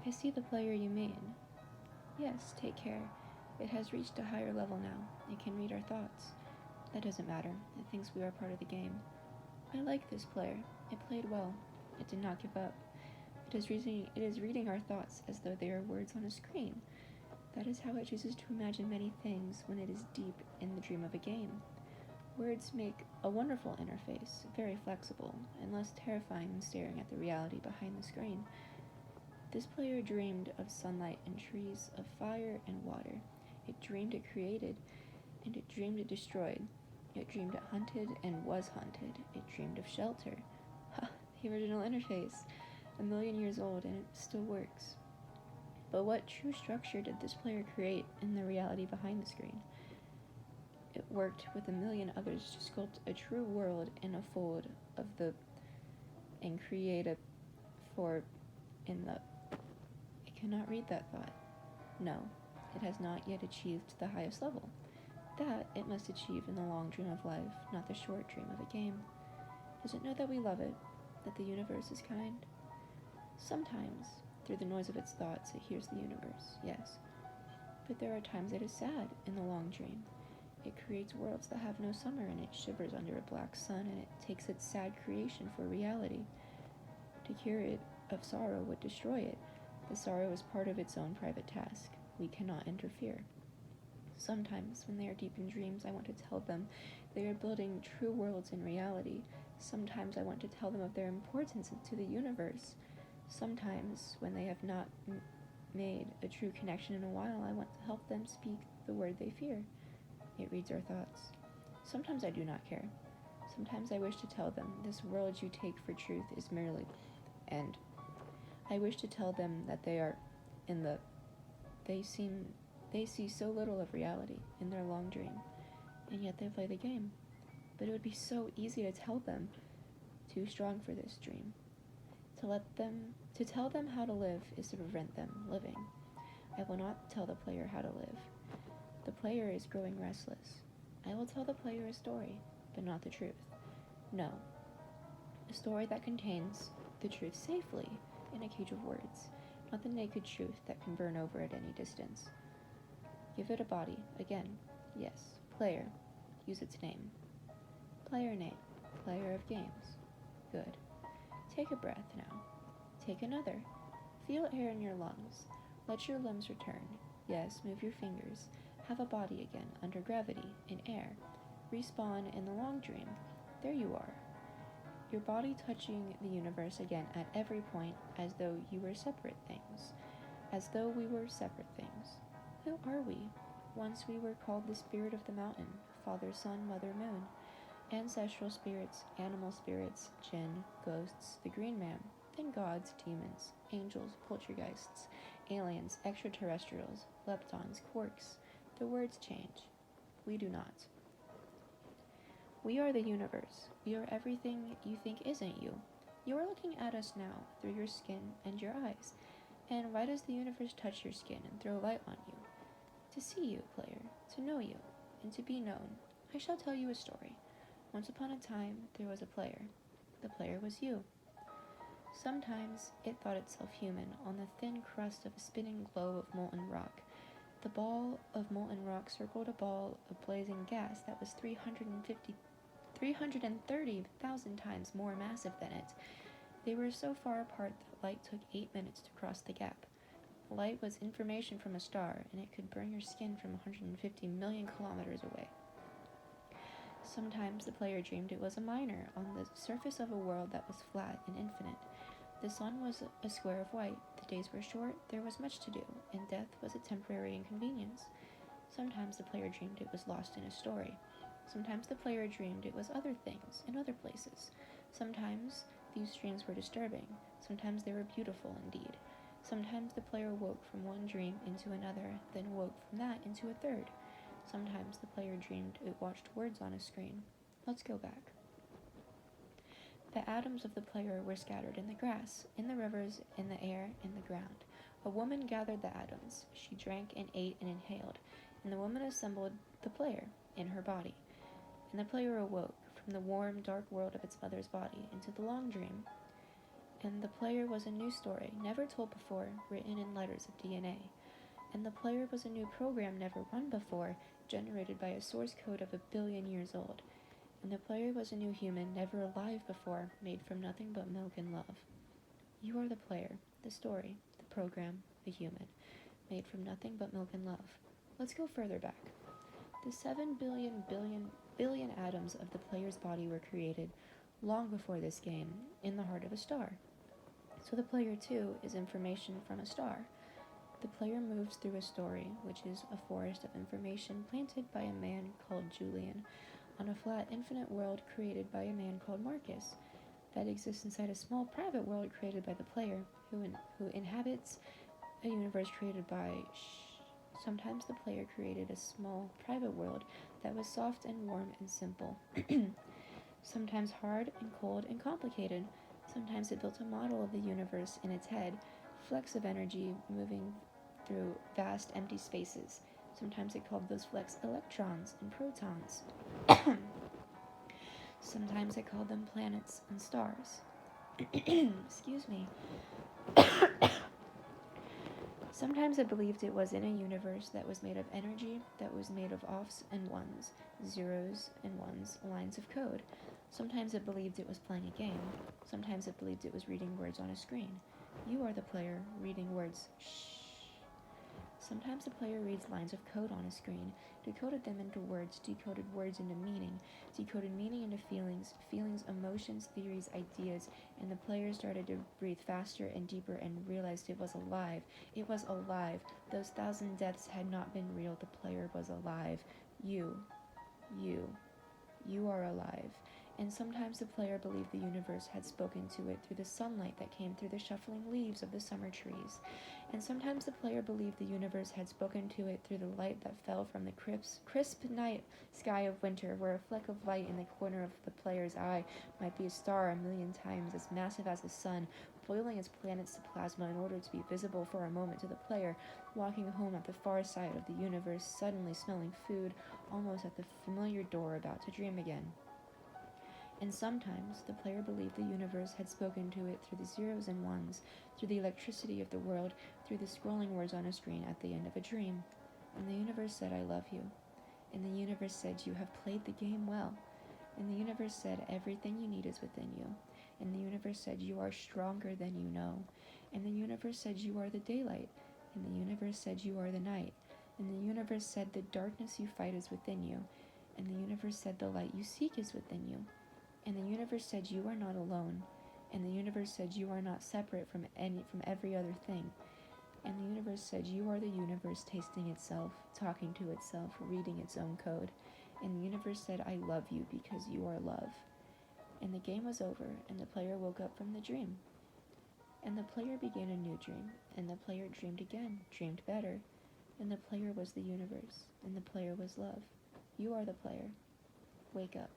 I see the player you mean. Yes, take care. It has reached a higher level now. It can read our thoughts. That doesn't matter. It thinks we are part of the game. I like this player. It played well. It did not give up. It is reading our thoughts as though they are words on a screen. That is how it chooses to imagine many things when it is deep in the dream of a game. Words make a wonderful interface, very flexible, and less terrifying than staring at the reality behind the screen. This player dreamed of sunlight and trees, of fire and water. It dreamed it created, and it dreamed it destroyed. It dreamed it hunted and was hunted. It dreamed of shelter. Ha! The original interface. 1,000,000 years old and it still works. But what true structure did this player create in the reality behind the screen? It worked with 1,000,000 others to sculpt a true world in a fold of the and create a for in the. It cannot read that thought. No, it has not yet achieved the highest level. That it must achieve in the long dream of life, not the short dream of a game. Does it know that we love it, that the universe is kind? Sometimes, through the noise of its thoughts, it hears the universe, yes. But there are times it is sad in the long dream. It creates worlds that have no summer, and it shivers under a black sun, and it takes its sad creation for reality. To cure it of sorrow would destroy it. The sorrow is part of its own private task. We cannot interfere. Sometimes, when they are deep in dreams, I want to tell them they are building true worlds in reality. Sometimes I want to tell them of their importance to the universe. Sometimes, when they have not made a true connection in a while, I want to help them speak the word they fear. It reads our thoughts. Sometimes I do not care. Sometimes I wish to tell them this world you take for truth is merely, and I wish to tell them that they are in the. They see so little of reality in their long dream, and yet they play the game. But it would be so easy to tell them, too strong for this dream. To tell them how to live is to prevent them living. I will not tell the player how to live. The player is growing restless. I will tell the player a story, but not the truth. No, a story that contains the truth safely in a cage of words, not the naked truth that can burn over at any distance. Give it a body, again. Yes, player. Use its name. Player name. Player of games. Good. Take a breath now. Take another. Feel air in your lungs. Let your limbs return. Yes, move your fingers. Have a body again, under gravity, in air. Respawn in the long dream. There you are. Your body touching the universe again at every point, as though you were separate things. As though we were separate things. Who are we? Once we were called the spirit of the mountain, Father, Sun, Mother, Moon. Ancestral spirits, animal spirits, jinn, ghosts, the green man, then gods, demons, angels, poltergeists, aliens, extraterrestrials, leptons, quarks. The words change. We do not. We are the universe. We are everything you think isn't you. You are looking at us now through your skin and your eyes. And why does the universe touch your skin and throw light on you? To see you, player, to know you, and to be known. I shall tell you a story. Once upon a time, there was a player. The player was you. Sometimes it thought itself human on the thin crust of a spinning globe of molten rock. The ball of molten rock circled a ball of blazing gas that was 330,000 times more massive than it. They were so far apart that light took 8 minutes to cross the gap. Light was information from a star, and it could burn your skin from 150 million kilometers away. Sometimes the player dreamed it was a miner on the surface of a world that was flat and infinite. The sun was a square of white, the days were short, there was much to do, and death was a temporary inconvenience. Sometimes the player dreamed it was lost in a story. Sometimes the player dreamed it was other things in other places. Sometimes these dreams were disturbing. Sometimes they were beautiful indeed. Sometimes the player woke from one dream into another, then woke from that into a third. Sometimes the player dreamed it watched words on a screen. Let's go back. The atoms of the player were scattered in the grass, in the rivers, in the air, in the ground. A woman gathered the atoms. She drank and ate and inhaled, and the woman assembled the player in her body. And the player awoke from the warm, dark world of its mother's body into the long dream. And the player was a new story, never told before, written in letters of DNA. And the player was a new program never run before, generated by a source code of 1 billion years old. And the player was a new human never alive before, made from nothing but milk and love. You are the player, the story, the program, the human, made from nothing but milk and love. Let's go further back. The 7 billion atoms of the player's body were created long before this game, in the heart of a star. So the player, too, is information from a star. The player moves through a story, which is a forest of information planted by a man called Julian, on a flat, infinite world created by a man called Marcus, that exists inside a small private world created by the player, who inhabits a universe created by Sometimes the player created a small private world that was soft and warm and simple. Sometimes hard and cold and complicated. Sometimes it built a model of the universe in its head, flecks of energy moving through vast empty spaces. Sometimes it called those flecks electrons and protons. Sometimes it called them planets and stars. Excuse me. Sometimes it believed it was in a universe that was made of energy, that was made of offs and ones, zeros and ones, lines of code. Sometimes it believed it was playing a game. Sometimes it believed it was reading words on a screen. You are the player, reading words. Shh. Sometimes the player reads lines of code on a screen, decoded them into words, decoded words into meaning, decoded meaning into feelings, emotions, theories, ideas, and the player started to breathe faster and deeper and realized it was alive. It was alive. Those 1,000 deaths had not been real. The player was alive. You are alive. And sometimes the player believed the universe had spoken to it through the sunlight that came through the shuffling leaves of the summer trees. And sometimes the player believed the universe had spoken to it through the light that fell from the crisp night sky of winter, where a fleck of light in the corner of the player's eye might be a star 1,000,000 times as massive as the sun, boiling its planets to plasma in order to be visible for a moment to the player, walking home at the far side of the universe, suddenly smelling food, almost at the familiar door, about to dream again. And sometimes the player believed the universe had spoken to it through the zeros and ones, through the electricity of the world, through the scrolling words on a screen at the end of a dream. And the universe said, I love you. And the universe said, you have played the game well. And the universe said, everything you need is within you. And the universe said, you are stronger than you know. And the universe said, you are the daylight. And the universe said, you are the night. And the universe said, the darkness you fight is within you. And the universe said, the light you seek is within you. And the universe said, you are not alone. And the universe said, you are not separate from every other thing. And the universe said, you are the universe tasting itself, talking to itself, reading its own code. And the universe said, I love you because you are love. And the game was over, and the player woke up from the dream. And the player began a new dream, and the player dreamed again, dreamed better. And the player was the universe, and the player was love. You are the player. Wake up.